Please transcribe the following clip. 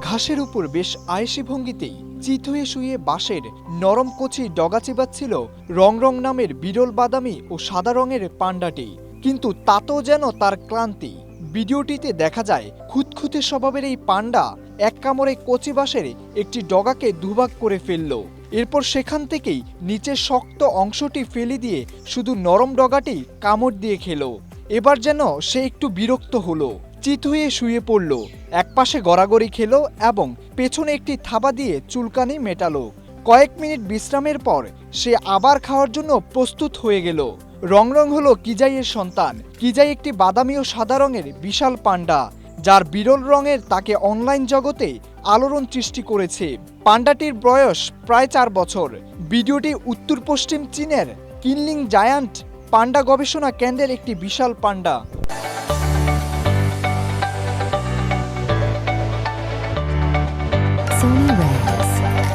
ঘাসের উপর বেশ আয়েসি ভঙ্গিতেই চিত হয়ে শুয়ে বাঁশের নরম কচি ডগা চিবাচ্ছিল রং রং নামের বিরল বাদামি ও সাদা রঙের পান্ডাটি। কিন্তু তাতেও যেন তার ক্লান্তি। ভিডিওটিতে দেখা যায় খুঁতখুঁতে স্বভাবের এই পান্ডা এক কামড়ে কচি বাঁশের একটি ডগাকে দুভাগ করে ফেলল। এরপর সেখান থেকেই নিচের শক্ত অংশটি ফেলে দিয়ে শুধু নরম ডগাটি কামড় দিয়ে খেল। এবার যেন সে একটু বিরক্ত হলো, চিত হয়ে শুয়ে পড়ল, একপাশে গড়াগড়ি খেলো এবং পেছনে একটি থাবা দিয়ে চুলকানি মেটালো। কয়েক মিনিট বিশ্রামের পর সে আবার খাওয়ার জন্য প্রস্তুত হয়ে গেল। রং রং হলো কিজাইয়ের সন্তান। কিজাই একটি বাদামি ও সাদা রঙের বিশাল পান্ডা, যার বিরল রঙের তাকে অনলাইন জগতে আলোড়ন সৃষ্টি করেছে। পান্ডাটির বয়স প্রায় 4 বছর। ভিডিওটি উত্তর পশ্চিম চীনের কিনলিং জায়ান্ট পান্ডা গবেষণা কেন্দ্রের একটি বিশাল পান্ডা। Sony